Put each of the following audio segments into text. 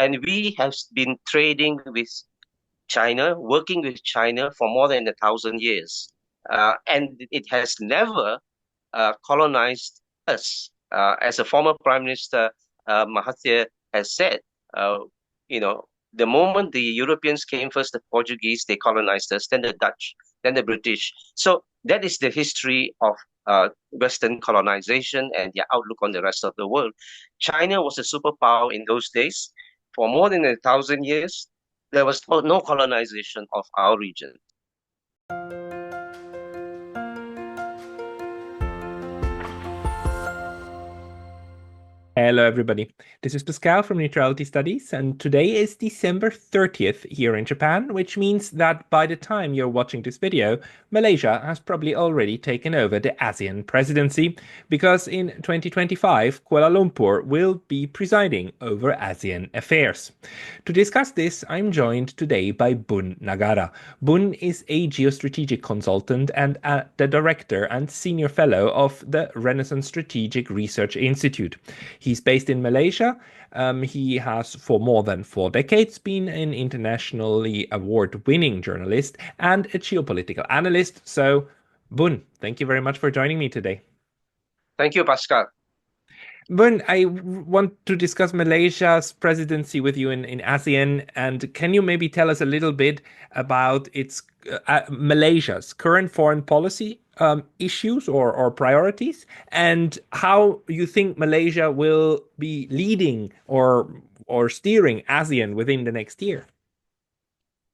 And we have been trading with China, working with China for more than 1,000 years. And it has never colonized us. As a former Prime Minister, Mahathir has said, uh, you know, the moment the Europeans came first, the Portuguese, they colonized us, then the Dutch, then the British. So that is the history of Western colonization and their outlook on the rest of the world. China was a superpower in those days. For more than 1,000 years, there was no colonization of our region. Hello, everybody. This is Pascal from Neutrality Studies, and today is December 30th here in Japan, which means that by the time you're watching this video, Malaysia has probably already taken over the ASEAN presidency, because in 2025, Kuala Lumpur will be presiding over ASEAN affairs. To discuss this, I'm joined today by Bunn Nagara. Bunn is a geostrategic consultant and the director and senior fellow of the Renaissance Strategic Research Institute. He's based in Malaysia. He has, for more than 4 decades, been an internationally award-winning journalist and a geopolitical analyst. So, Bunn, thank you very much for joining me today. Thank you, Pascal. Bunn, I want to discuss Malaysia's presidency with you in ASEAN. And can you maybe tell us a little bit about Malaysia's current foreign policy issues or priorities, and how you think Malaysia will be leading or steering ASEAN within the next year?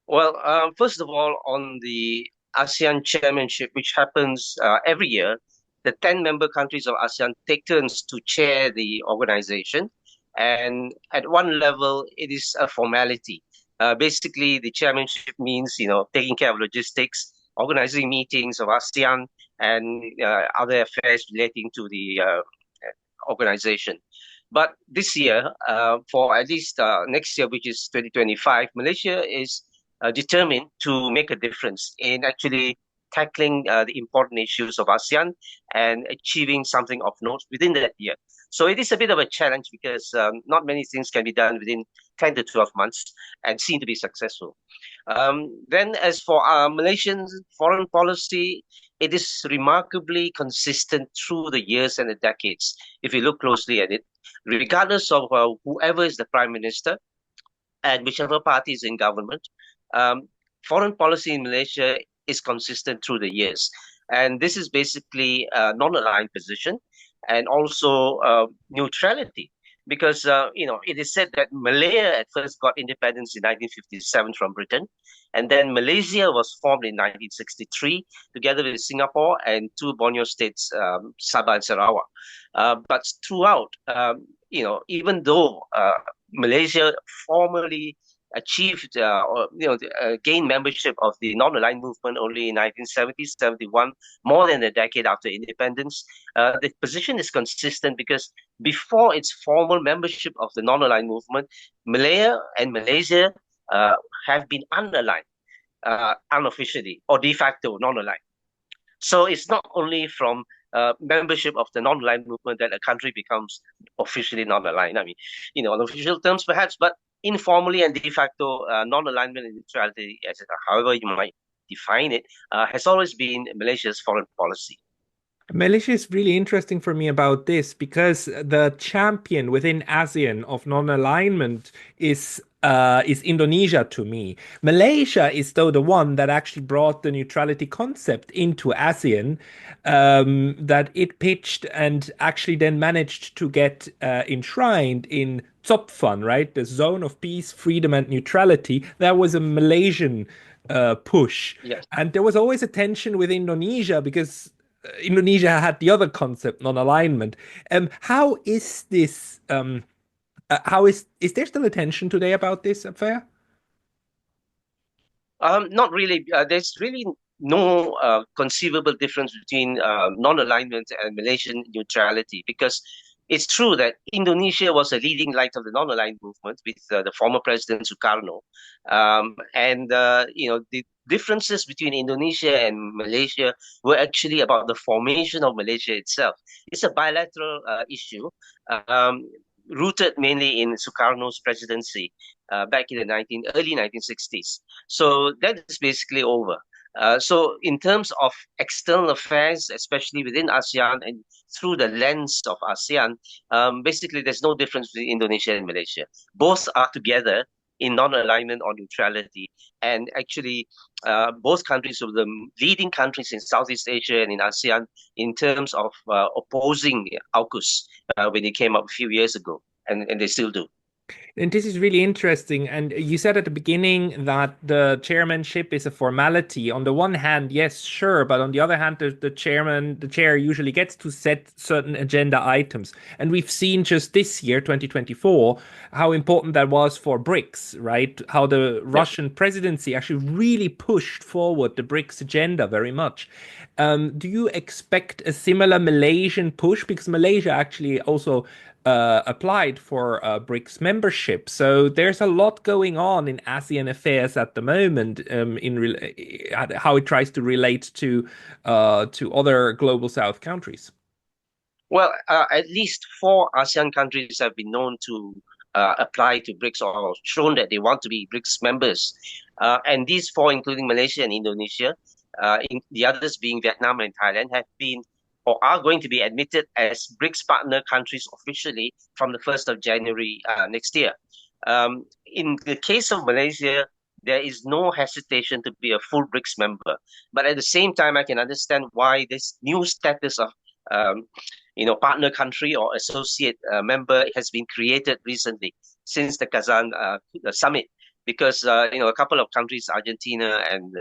Well, first of all, on the ASEAN chairmanship, which happens every year, the 10 member countries of ASEAN take turns to chair the organization. And at one level, it is a formality. Basically, the chairmanship means, taking care of logistics, organizing meetings of ASEAN, and other affairs relating to the organization. But this year, for at least next year, which is 2025, Malaysia is determined to make a difference in actually tackling the important issues of ASEAN and achieving something of note within that year. So it is a bit of a challenge because not many things can be done within 10 to 12 months and seem to be successful. Then as for Malaysian foreign policy, it is remarkably consistent through the years and the decades, if you look closely at it, regardless of whoever is the prime minister and whichever party is in government. Foreign policy in Malaysia is consistent through the years. And this is basically a non-aligned position and also neutrality. Because, it is said that Malaya at first got independence in 1957 from Britain. And then Malaysia was formed in 1963 together with Singapore and two Borneo states, Sabah and Sarawak. But throughout, even though Malaysia formally achieved gained membership of the non-aligned movement only in 1970-71, more than a decade after independence. The position is consistent because before its formal membership of the non-aligned movement, Malaya and Malaysia have been unaligned, unofficially or de facto non-aligned. So it's not only from membership of the non-aligned movement that a country becomes officially non-aligned. I mean, on official terms perhaps, but informally and de facto, non-alignment and neutrality, however you might define it, has always been Malaysia's foreign policy. Malaysia is really interesting for me about this because the champion within ASEAN of non-alignment is Indonesia to me. Malaysia is though the one that actually brought the neutrality concept into ASEAN, that it pitched and actually then managed to get enshrined in ZOPFAN, right? The Zone of Peace, Freedom and Neutrality. That was a Malaysian push. Yes. And there was always a tension with Indonesia because Indonesia had the other concept, non-alignment. How is this? How is there still a tension today about this affair? Not really. There's really no conceivable difference between non-alignment and Malaysian neutrality because it's true that Indonesia was a leading light of the non-aligned movement with the former President Sukarno, and the differences between Indonesia and Malaysia were actually about the formation of Malaysia itself. It's a bilateral issue. rooted mainly in Sukarno's presidency back in the early 1960s. So that is basically over. So in terms of external affairs, especially within ASEAN and through the lens of ASEAN, basically there's no difference between Indonesia and Malaysia. Both are together in non-alignment or neutrality. And actually, both countries were the leading countries in Southeast Asia and in ASEAN in terms of opposing AUKUS when it came up a few years ago, and they still do. And this is really interesting. And you said at the beginning that the chairmanship is a formality. On the one hand, yes, sure, but on the other hand, the chair usually gets to set certain agenda items. And we've seen just this year, 2024, how important that was for BRICS, right? How the Yep. Russian presidency actually really pushed forward the BRICS agenda very much. Do you expect a similar Malaysian push? Because Malaysia actually also applied for BRICS membership. So there's a lot going on in ASEAN affairs at the moment, how it tries to relate to other global South countries. Well, at least four ASEAN countries have been known to apply to BRICS or shown that they want to be BRICS members. And these four, including Malaysia and Indonesia, the others being Vietnam and Thailand, have been or are going to be admitted as BRICS partner countries officially from the 1st of January next year. In the case of Malaysia, there is no hesitation to be a full BRICS member. But at the same time, I can understand why this new status of um, partner country or associate member has been created recently since the Kazan the summit, because a couple of countries, Argentina and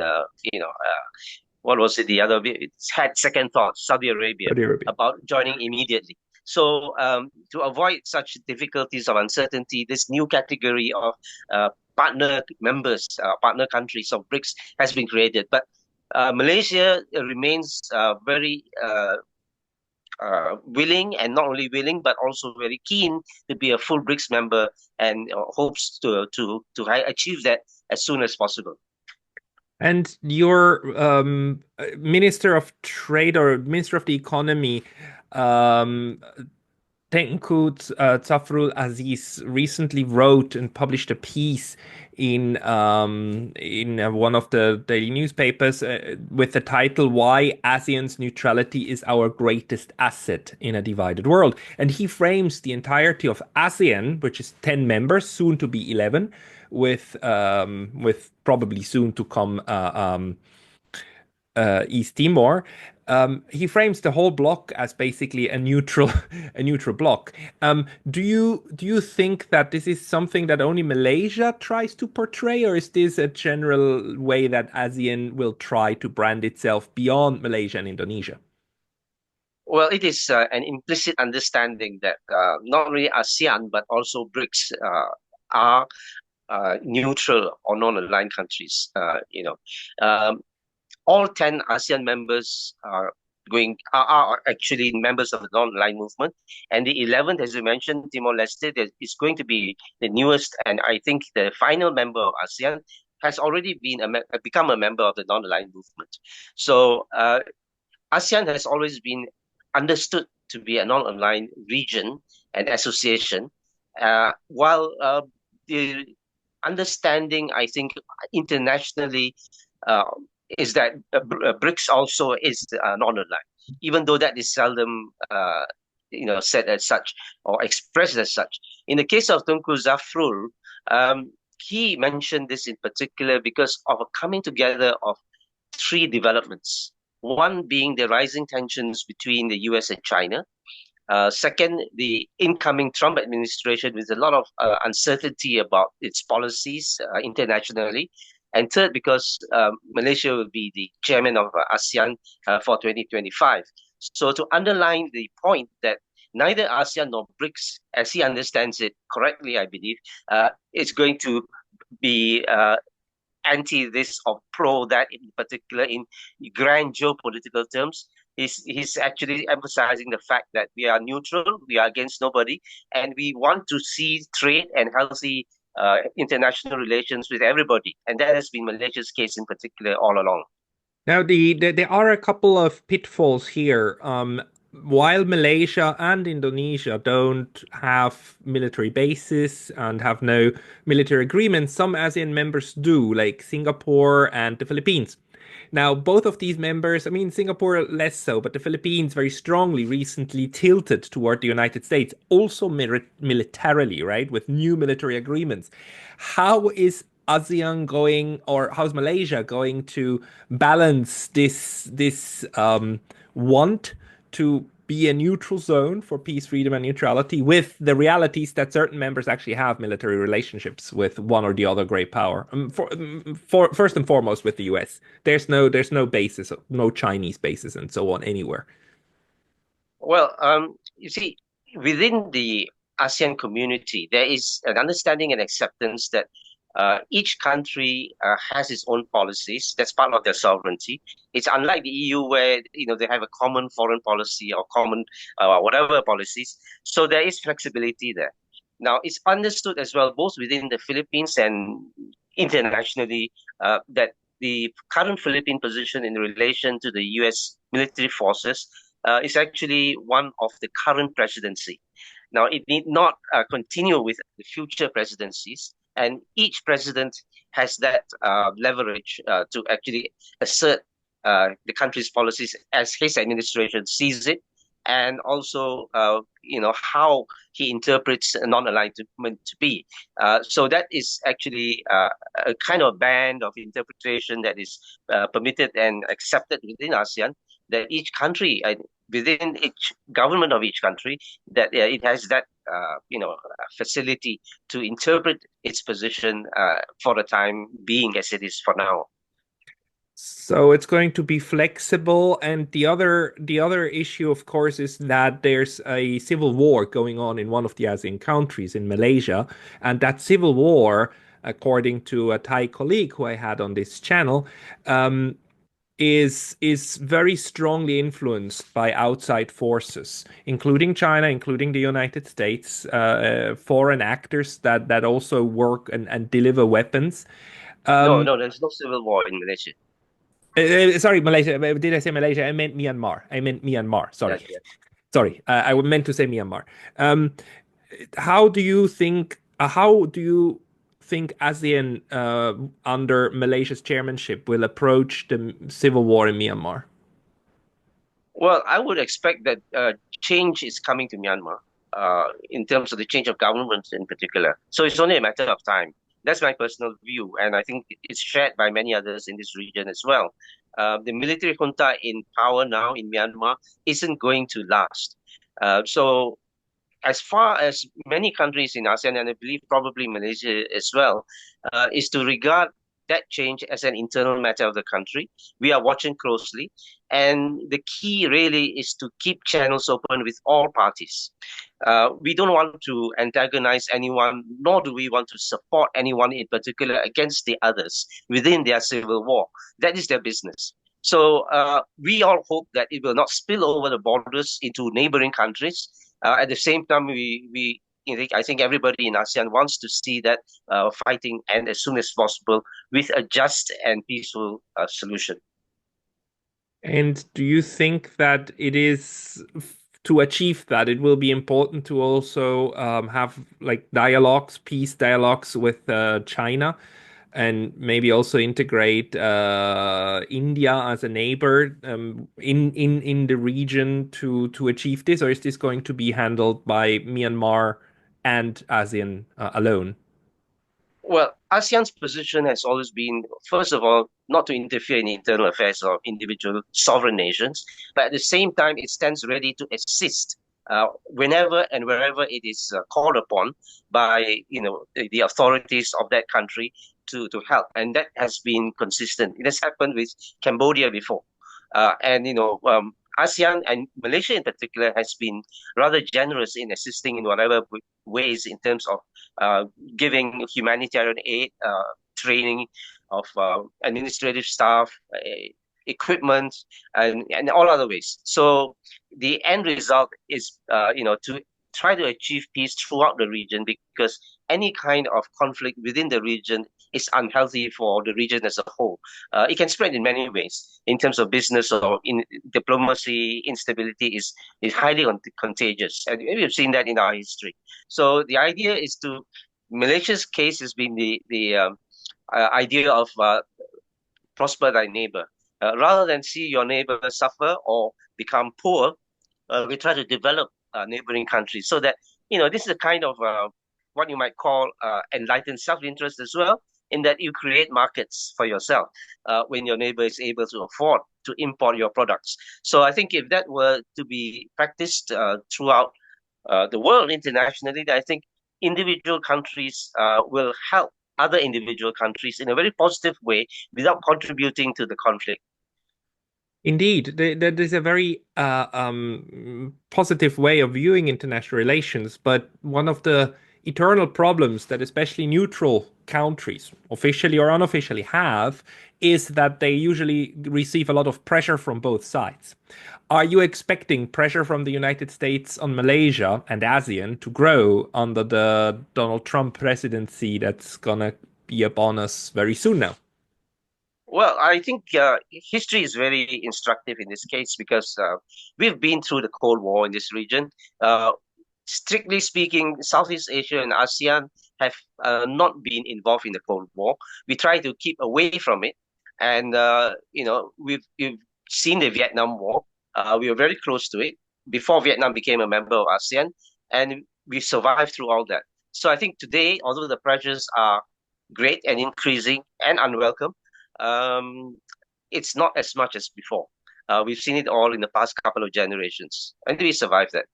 what was it? The other it's had second thoughts, Saudi Arabia, Saudi Arabia. about joining immediately. So to avoid such difficulties of uncertainty, this new category of partner members, partner countries of BRICS has been created. But Malaysia remains very willing, and not only willing but also very keen to be a full BRICS member, and hopes to achieve that as soon as possible. And your Minister of Trade or Minister of the Economy, um, Tengku Zafrul Aziz, recently wrote and published a piece in one of the daily newspapers with the title "Why ASEAN's Neutrality is Our Greatest Asset in a Divided World." And he frames the entirety of ASEAN, which is 10 members, soon to be 11, with probably soon to come East Timor. He frames the whole bloc as basically a neutral a neutral bloc. Do you think that this is something that only Malaysia tries to portray, or is this a general way that ASEAN will try to brand itself beyond Malaysia and Indonesia? Well, it is an implicit understanding that not only ASEAN but also BRICS are neutral or non-aligned countries. Um, all 10 ASEAN members are actually members of the non-aligned movement, and the 11th, as you mentioned, Timor-Leste, is going to be the newest, and I think the final member of ASEAN has already become a member of the non-aligned movement. So ASEAN has always been understood to be a non-aligned region and association, while the understanding, I think, internationally uh, is that BRICS also is non-aligned, even though that is seldom said as such or expressed as such. In the case of Tunku Zafrul, he mentioned this in particular because of a coming together of three developments. One being the rising tensions between the US and China. Second, the incoming Trump administration with a lot of uncertainty about its policies internationally. And third, because Malaysia will be the chairman of ASEAN for 2025. So to underline the point that neither ASEAN nor BRICS, as he understands it correctly, I believe, is going to be anti this or pro that in particular in grand geopolitical terms. He's actually emphasizing the fact that we are neutral, we are against nobody, and we want to see trade and healthy international relations with everybody. And that has been Malaysia's case in particular all along. Now, there are a couple of pitfalls here. while Malaysia and Indonesia don't have military bases and have no military agreements, some ASEAN members do, like Singapore and the Philippines. Now, both of these members, I mean, Singapore less so, but the Philippines very strongly recently tilted toward the United States, also militarily, right, with new military agreements. How is ASEAN going, or how's Malaysia going to balance this want to be a neutral zone for peace, freedom, and neutrality with the realities that certain members actually have military relationships with one or the other great power. For first and foremost with the US, there's no bases, no Chinese bases, and so on anywhere. Well, you see, within the ASEAN community, there is an understanding and acceptance that each country has its own policies. That's part of their sovereignty. It's unlike the EU, where they have a common foreign policy or common whatever policies. So there is flexibility there. Now, it's understood as well, both within the Philippines and internationally, that the current Philippine position in relation to the US military forces is actually one of the current presidency. Now, it need not continue with the future presidencies, and each president has that leverage to actually assert the country's policies as his administration sees it, and also, how he interprets non-alignment to be. So that is actually a kind of band of interpretation that is permitted and accepted within ASEAN, that each country within each government of each country, that it has that facility to interpret its position for the time being as it is for now. So it's going to be flexible, and the other issue, of course, is that there's a civil war going on in one of the ASEAN countries in Malaysia, and that civil war, according to a Thai colleague who I had on this channel, is very strongly influenced by outside forces, including China, including the United States, foreign actors that also work and deliver weapons. No, Um, no, there's no civil war in Malaysia. Sorry, Malaysia. Did I say Malaysia? I meant Myanmar. I meant Myanmar. Sorry. Yes, yes. Sorry. I meant to say Myanmar. Um, how do you think ASEAN under Malaysia's chairmanship will approach the civil war in Myanmar? Well, I would expect that change is coming to Myanmar in terms of the change of government in particular. So it's only a matter of time. That's my personal view, and I think it's shared by many others in this region as well. The military junta in power now in Myanmar isn't going to last. So as far as many countries in ASEAN, and I believe probably Malaysia as well, is to regard that change as an internal matter of the country. We are watching closely, and the key really is to keep channels open with all parties. We don't want to antagonize anyone, nor do we want to support anyone in particular against the others within their civil war. That is their business. So we all hope that it will not spill over the borders into neighboring countries. At the same time, I think everybody in ASEAN wants to see that fighting end as soon as possible with a just and peaceful solution. And do you think that it is to achieve that, it will be important to also have like dialogues, peace dialogues with China, and maybe also integrate India as a neighbor in the region to achieve this, or is this going to be handled by Myanmar and ASEAN alone? Well, ASEAN's position has always been, first of all, not to interfere in the internal affairs of individual sovereign nations, but at the same time, it stands ready to assist whenever and wherever it is called upon by the authorities of that country to help, and that has been consistent. It has happened with Cambodia before, and ASEAN and Malaysia in particular has been rather generous in assisting in whatever ways in terms of uh, giving humanitarian aid, training of administrative staff, equipment, and all other ways. So the end result is, to try to achieve peace throughout the region, because any kind of conflict within the region is unhealthy for the region as a whole. It can spread in many ways. In terms of business or in diplomacy, instability is highly contagious, and we've seen that in our history. So the idea is to Malaysia's case has been the idea of prosper thy neighbor. Rather than see your neighbor suffer or become poor, we try to develop neighboring countries so that, this is a kind of what you might call enlightened self-interest as well, in that you create markets for yourself when your neighbor is able to afford to import your products. So I think if that were to be practiced throughout the world internationally, I think individual countries will help other individual countries in a very positive way without contributing to the conflict. Indeed, there is a very positive way of viewing international relations, but one of the eternal problems that especially neutral countries, officially or unofficially, have is that they usually receive a lot of pressure from both sides. Are you expecting pressure from the United States on Malaysia and ASEAN to grow under the Donald Trump presidency that's gonna be upon us very soon now? Well, I think history is very instructive in this case because we've been through the Cold War in this region. Uh, Strictly speaking, Southeast Asia and ASEAN have not been involved in the Cold War. We try to keep away from it, and we've seen the Vietnam War. We were very close to it before Vietnam became a member of ASEAN, and we survived through all that. So I think today, although the pressures are great and increasing and unwelcome, um, it's not as much as before. We've seen it all in the past couple of generations, and we survived that.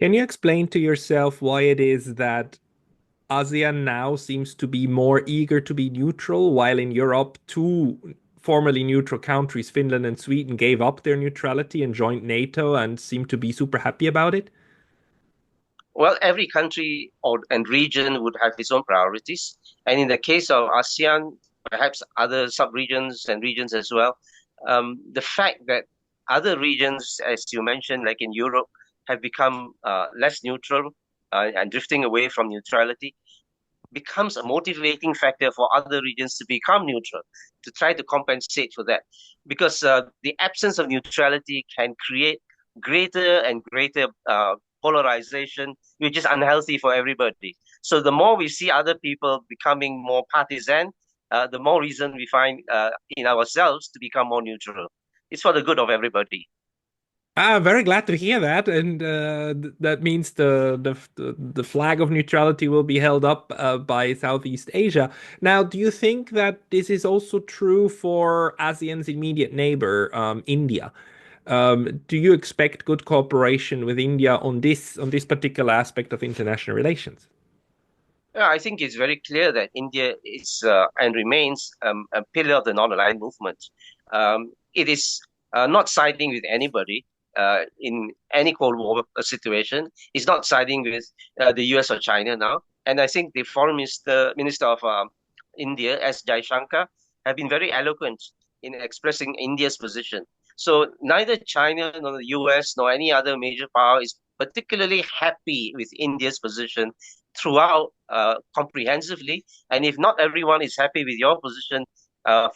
Can you explain to yourself why it is that ASEAN now seems to be more eager to be neutral, while in Europe, two formerly neutral countries, Finland and Sweden, gave up their neutrality and joined NATO and seem to be super happy about it? Well, every country and region would have its own priorities. And in the case of ASEAN, perhaps other sub-regions and regions as well, the fact that other regions, as you mentioned, like in Europe, have become less neutral and drifting away from neutrality, becomes a motivating factor for other regions to become neutral, to try to compensate for that. Because the absence of neutrality can create greater and greater polarization, which is unhealthy for everybody. So the more we see other people becoming more partisan, the more reason we find in ourselves to become more neutral. It's for the good of everybody. I'm very glad to hear that, and that means the flag of neutrality will be held up by Southeast Asia. Now, do you think that this is also true for ASEAN's immediate neighbor, India? Do you expect good cooperation with India on this particular aspect of international relations? Yeah, I think it's very clear that India is and remains a pillar of the non-aligned movement. It is not siding with anybody in any Cold War situation. It's not siding with the US or China now. And I think the Foreign Minister of India, S. Jaishankar, have been very eloquent in expressing India's position. So neither China nor the US nor any other major power is particularly happy with India's position throughout comprehensively. And if not everyone is happy with your position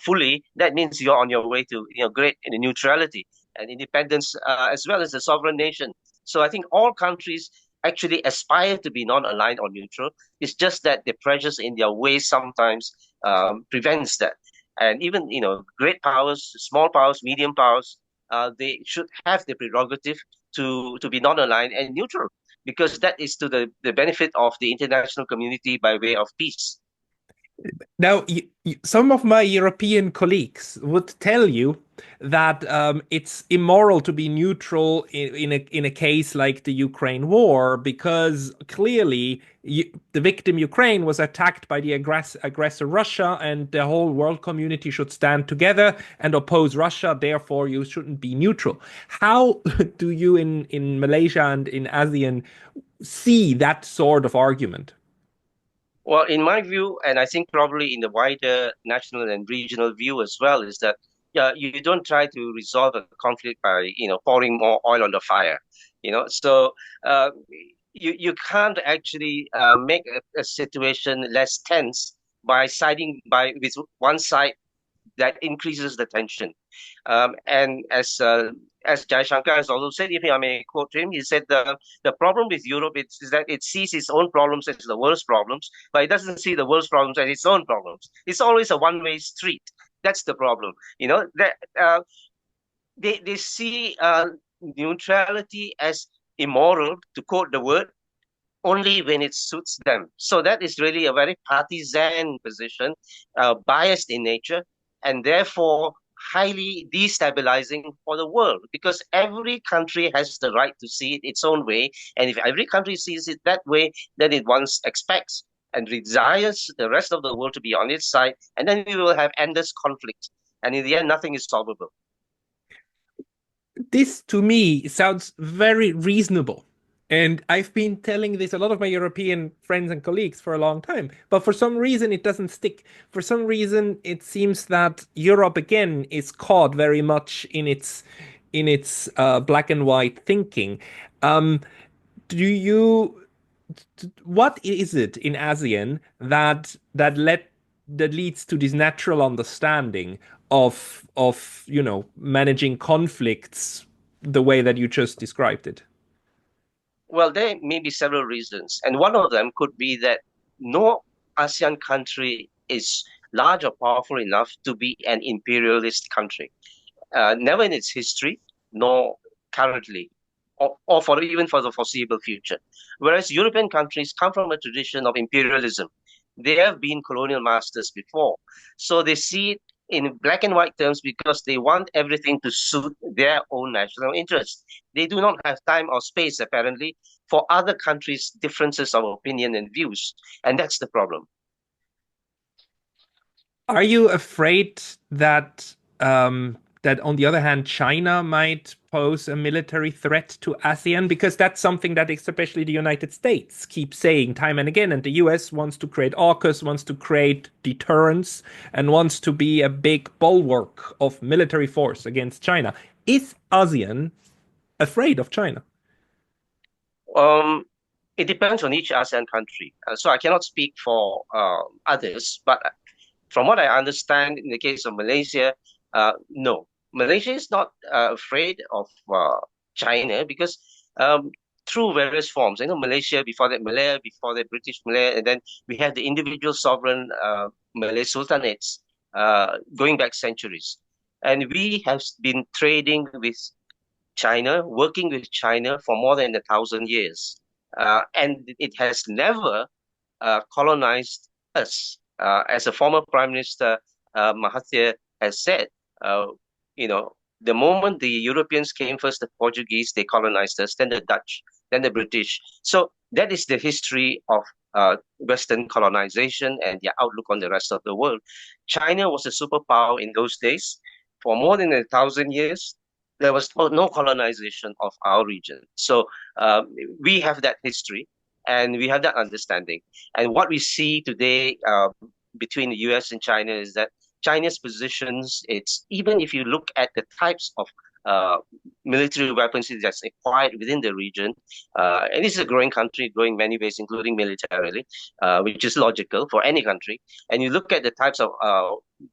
fully, that means you're on your way to great neutrality and independence as well as a sovereign nation. So I think all countries actually aspire to be non-aligned or neutral. It's just that the pressures in their way sometimes prevents that. And even great powers, small powers, medium powers, they should have the prerogative to be non-aligned and neutral because that is to the benefit of the international community by way of peace. Now, some of my European colleagues would tell you that it's immoral to be neutral in a case like the Ukraine war because clearly the victim Ukraine was attacked by the aggressor Russia, and the whole world community should stand together and oppose Russia. Therefore, you shouldn't be neutral. How do you in Malaysia and in ASEAN see that sort of argument? Well, in my view, and I think probably in the wider national and regional view as well, is that yeah, you don't try to resolve a conflict by pouring more oil on the fire. So uh, you can't actually make a situation less tense by siding by with one side that increases the tension. And as Jai Shankar has also said, if I may quote him, he said the problem with Europe is that it sees its own problems as the world's problems, but it doesn't see the world's problems as its own problems. It's always a one-way street. That's the problem. You know that they see neutrality as immoral, to quote the word, only when it suits them. So that is really a very partisan position, biased in nature, and therefore highly destabilizing for the world, because every country has the right to see it its own way. And if every country sees it that way, then it once expects and desires the rest of the world to be on its side, and then we will have endless conflict. And in the end, nothing is solvable. This to me sounds very reasonable. And I've been telling this a lot of my European friends and colleagues for a long time. But for some reason, it doesn't stick. For some reason, it seems that Europe again is caught very much in its black and white thinking. Um, do you what is it in ASEAN that leads to this natural understanding of managing conflicts the way that you just described it? Well, there may be several reasons, and one of them could be that no ASEAN country is large or powerful enough to be an imperialist country. Never in its history, nor currently, or for even for the foreseeable future. Whereas European countries come from a tradition of imperialism. They have been colonial masters before. So they see it in black and white terms because they want everything to suit their own national interests. They do not have time or space, apparently, for other countries' differences of opinion and views. And that's the problem. Are you afraid that on the other hand, China might pose a military threat to ASEAN? Because that's something that especially the United States keeps saying time and again, and the US wants to create AUKUS, wants to create deterrence, and wants to be a big bulwark of military force against China. Is ASEAN afraid of China? Um, it depends on each ASEAN country. So I cannot speak for others, but from what I understand, in the case of Malaysia, no. Malaysia is not afraid of China because through various forms, Malaysia, before that Malaya, before that British Malaya, and then we have the individual sovereign Malay sultanates going back centuries. And we have been trading with China, working with China for more than 1,000 years. And it has never colonized us. As a former Prime Minister Mahathir has said, uh, you know, the moment the Europeans came first, the Portuguese, they colonized us, then the Dutch, then the British. So that is the history of Western colonization and their outlook on the rest of the world. China was a superpower in those days. For more than 1,000 years, there was no colonization of our region. So uh, we have that history and we have that understanding. And what we see today between the US and China is that China's positions, it's even if you look at the types of uh, military weapons it has acquired within the region, and this is a growing country, growing many ways, including militarily, which is logical for any country. And you look at the types of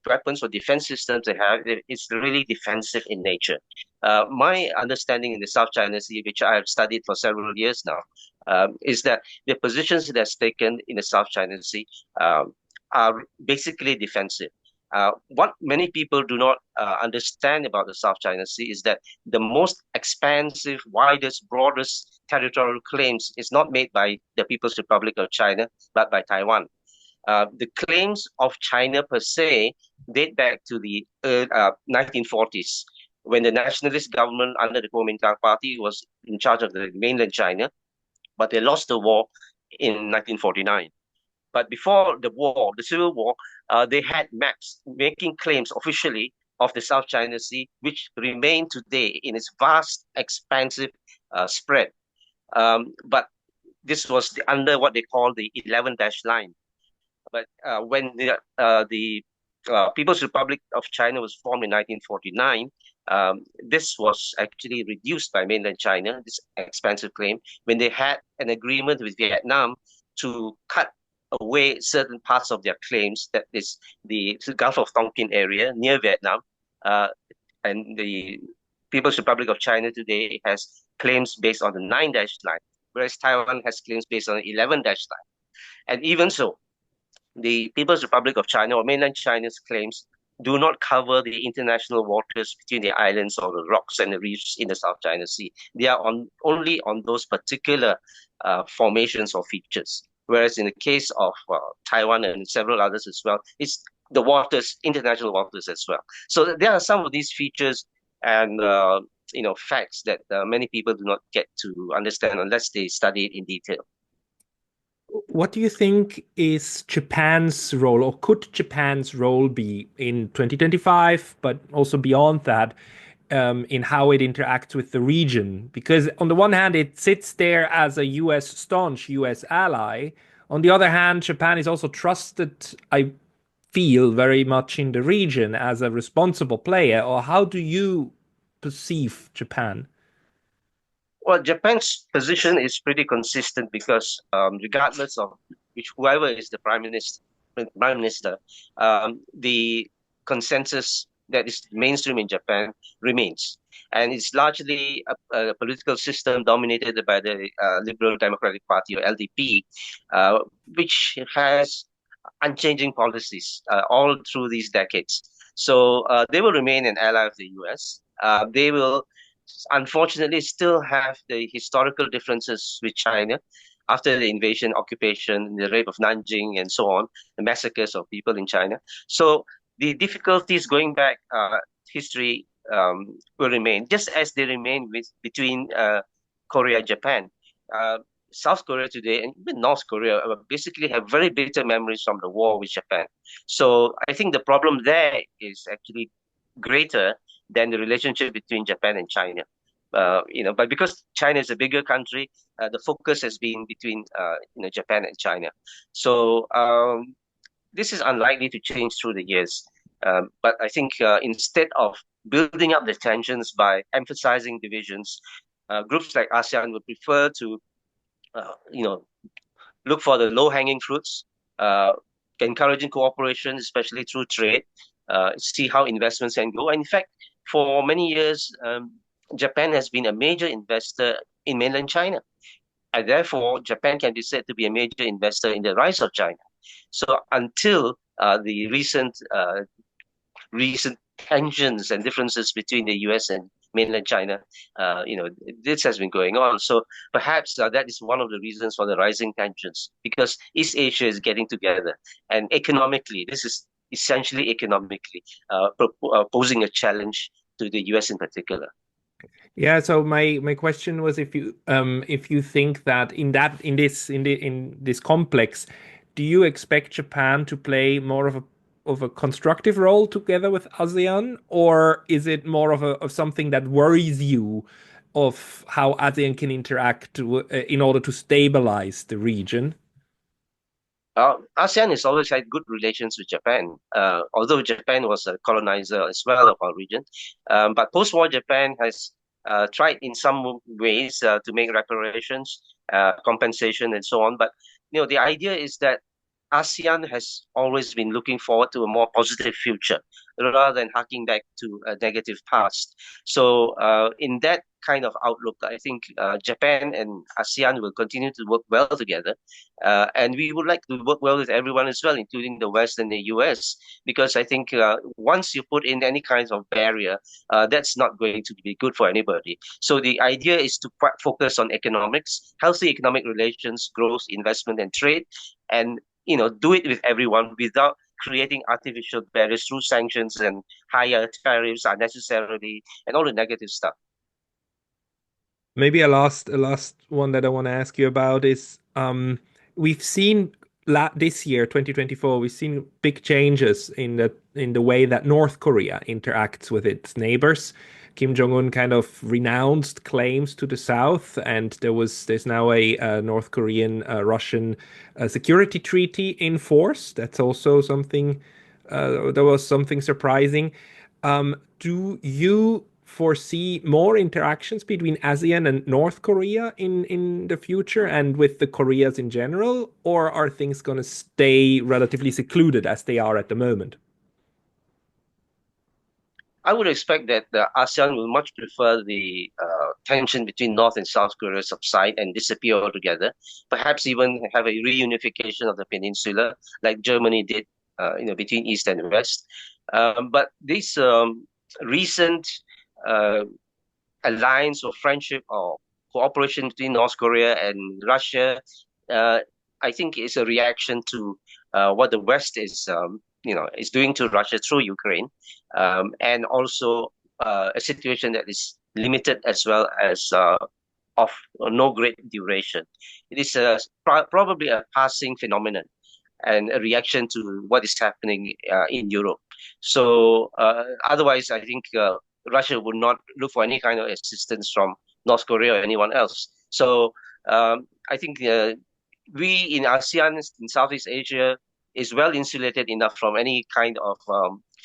weapons or defense systems they have, it's really defensive in nature. My understanding in the South China Sea, which I have studied for several years now, is that the positions it has taken in the South China Sea are basically defensive. What many people do not understand about the South China Sea is that the most expansive, widest, broadest territorial claims is not made by the People's Republic of China, but by Taiwan. The claims of China per se date back to the 1940s, when the nationalist government under the Kuomintang Party was in charge of the mainland China, but they lost the war in 1949. But before the war, the Civil War, they had maps making claims officially of the South China Sea, which remain today in its vast, expansive spread. But this was under what they call the 11 dash line. But when the People's Republic of China was formed in 1949, This was actually reduced by mainland China, this expansive claim, when they had an agreement with Vietnam to cut away certain parts of their claims, that is the Gulf of Tonkin area near Vietnam. And the People's Republic of China today has claims based on the 9-line, whereas Taiwan has claims based on the 11-line. And even so, the People's Republic of China or mainland China's claims do not cover the international waters between the islands or the rocks and the reefs in the South China Sea. They are only on those particular formations or features. Whereas in the case of Taiwan and several others as well, it's the waters, international waters as well. So there are some of these features and facts that many people do not get to understand unless they study it in detail. What do you think is Japan's role, or could Japan's role be in 2025, but also beyond that, in how it interacts with the region? Because on the one hand, it sits there as a staunch US ally. On the other hand, Japan is also trusted, I feel, very much in the region as a responsible player. Or how do you perceive Japan? Well, Japan's position is pretty consistent because regardless of whoever is the prime minister, the consensus that is mainstream in Japan remains, and it's largely a political system dominated by the Liberal Democratic Party or LDP, which has unchanging policies all through these decades. So they will remain an ally of the US. They will unfortunately still have the historical differences with China after the invasion, occupation, the rape of Nanjing, and so on, the massacres of people in China. So the difficulties going back history will remain, just as they remain between Korea and Japan. South Korea today and even North Korea basically have very bitter memories from the war with Japan. So I think the problem there is actually greater than the relationship between Japan and China. But because China is a bigger country, the focus has been between Japan and China. So this is unlikely to change through the years. But I think instead of building up the tensions by emphasizing divisions, groups like ASEAN would prefer to, look for the low-hanging fruits, encouraging cooperation, especially through trade, see how investments can go. And in fact, for many years, Japan has been a major investor in mainland China. And therefore, Japan can be said to be a major investor in the rise of China. So until the recent tensions and differences between the US and mainland China, this has been going on. So perhaps that is one of the reasons for the rising tensions, because East Asia is getting together. And economically, this is essentially economically posing a challenge to the US in particular. Yeah, so my question was if you think that in this complex, do you expect Japan to play more of a constructive role together with ASEAN, or is it more of something that worries you of how ASEAN can interact in order to stabilize the region? ASEAN has always had good relations with Japan, although Japan was a colonizer as well of our region. But post-war Japan has tried in some ways to make reparations, compensation, and so on. But the idea is that ASEAN has always been looking forward to a more positive future rather than harking back to a negative past. So, in that kind of outlook, I think Japan and ASEAN will continue to work well together. And we would like to work well with everyone as well, including the West and the US, because I think once you put in any kinds of barrier, that's not going to be good for anybody. So the idea is to focus on economics, healthy economic relations, growth, investment, and trade, and do it with everyone without creating artificial barriers through sanctions and higher tariffs unnecessarily and all the negative stuff. Maybe a last one that I want to ask you about is we've seen this year, 2024, we've seen big changes in the way that North Korea interacts with its neighbors. Kim Jong-un kind of renounced claims to the south, and there's now a North Korean Russian security treaty in force. That's also something that was something surprising. Do you foresee more interactions between ASEAN and North Korea in the future and with the Koreas in general, or are things going to stay relatively secluded as they are at the moment? I would expect that the ASEAN will much prefer the tension between North and South Korea subside and disappear altogether. Perhaps even have a reunification of the peninsula, like Germany did, between East and West. But this recent uh, alliance or friendship or cooperation between North Korea and Russia, uh, I think is a reaction to what the West is doing to Russia through Ukraine, and also a situation that is limited as well as of no great duration. It is probably a passing phenomenon and a reaction to what is happening in Europe. So otherwise, I think Russia would not look for any kind of assistance from North Korea or anyone else. So I think we in ASEAN, in Southeast Asia, is well insulated enough from any kind of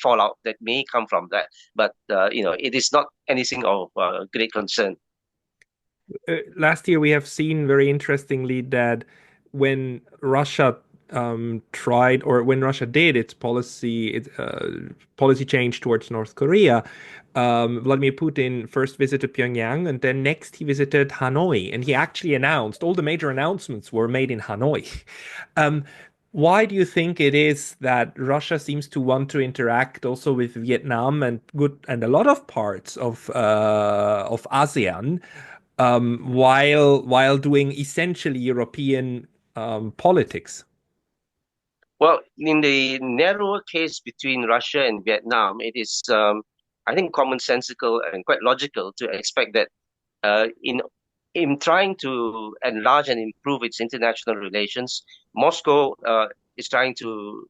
fallout that may come from that. But it is not anything of great concern. Last year we have seen very interestingly that when Russia tried, or when Russia did its policy change towards North Korea, Vladimir Putin first visited Pyongyang and then next he visited Hanoi, and he actually announced all the major announcements were made in Hanoi. Um, why do you think it is that Russia seems to want to interact also with Vietnam and a lot of parts of ASEAN, while doing essentially European politics? Well, in the narrower case between Russia and Vietnam, it is, I think, commonsensical and quite logical to expect that in trying to enlarge and improve its international relations, Moscow is trying to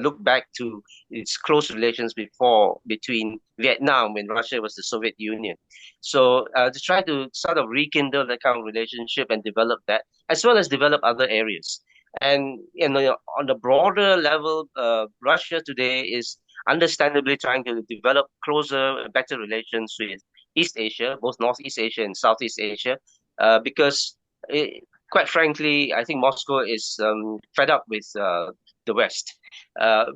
look back to its close relations before between Vietnam when Russia was the Soviet Union. So to try to sort of rekindle that kind of relationship and develop that, as well as develop other areas. And on the broader level, Russia today is understandably trying to develop closer, better relations with East Asia, both Northeast Asia and Southeast Asia, because quite frankly, I think Moscow is fed up with the West,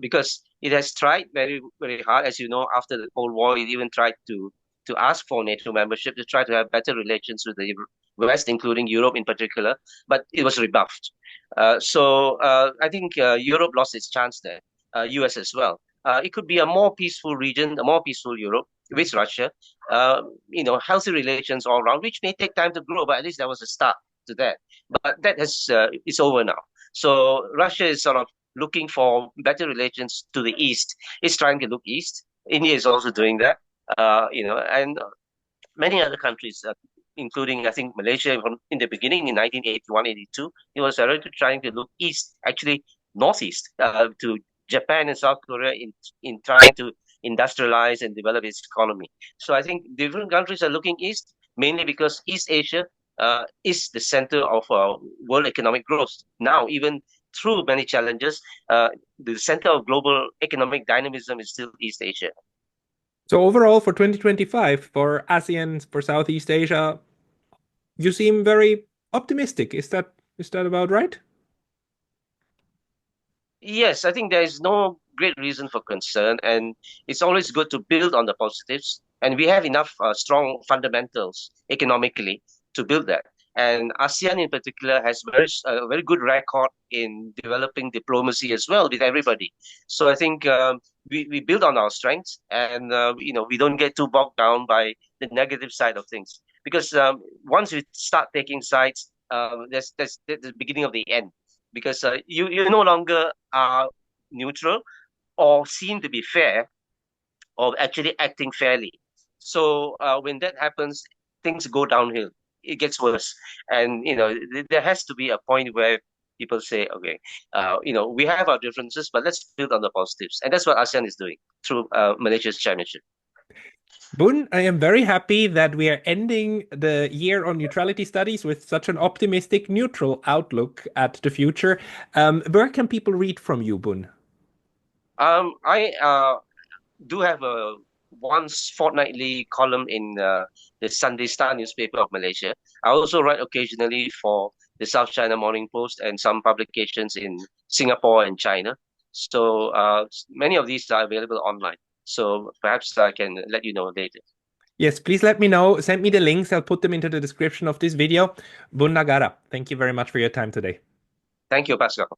because it has tried very, very hard. As you know, after the Cold War, it even tried to ask for NATO membership to try to have better relations with the West, including Europe in particular, but it was rebuffed. So I think Europe lost its chance there, US as well. It could be a more peaceful region, a more peaceful Europe with Russia, healthy relations all around, which may take time to grow, but at least there was a start to that. But that is over now. So Russia is sort of looking for better relations to the east. It's trying to look east. India is also doing that. And many other countries, including I think Malaysia in the beginning in 1981, 82, it was already trying to look east, actually northeast, to Japan and South Korea in trying to industrialize and develop its economy. So I think different countries are looking east mainly because East Asia is the center of world economic growth. Now, even through many challenges, the center of global economic dynamism is still East Asia. So overall, for 2025, for ASEAN, for Southeast Asia, you seem very optimistic. Is that about right? Yes, I think there is no great reason for concern, and it's always good to build on the positives. And we have enough strong fundamentals economically to build that. And ASEAN in particular has a very good record in developing diplomacy as well with everybody. So I think we build on our strengths, and we don't get too bogged down by the negative side of things. Because once we start taking sides, that's the beginning of the end, because you no longer are neutral or seem to be fair or actually acting fairly. So when that happens, things go downhill. It gets worse, and there has to be a point where people say, okay, we have our differences, but let's build on the positives, and that's what ASEAN is doing through Malaysia's chairmanship. Boon, I am very happy that we are ending the year on neutrality studies with such an optimistic, neutral outlook at the future. Where can people read from you, Boon? I do have a once fortnightly column in the Sunday Star newspaper of Malaysia. I also write occasionally for the South China Morning Post and some publications in Singapore and China. So many of these are available online. So perhaps I can let you know later. Yes, please let me know. Send me the links. I'll put them into the description of this video. Bunn Nagara, thank you very much for your time today. Thank you, Pascal.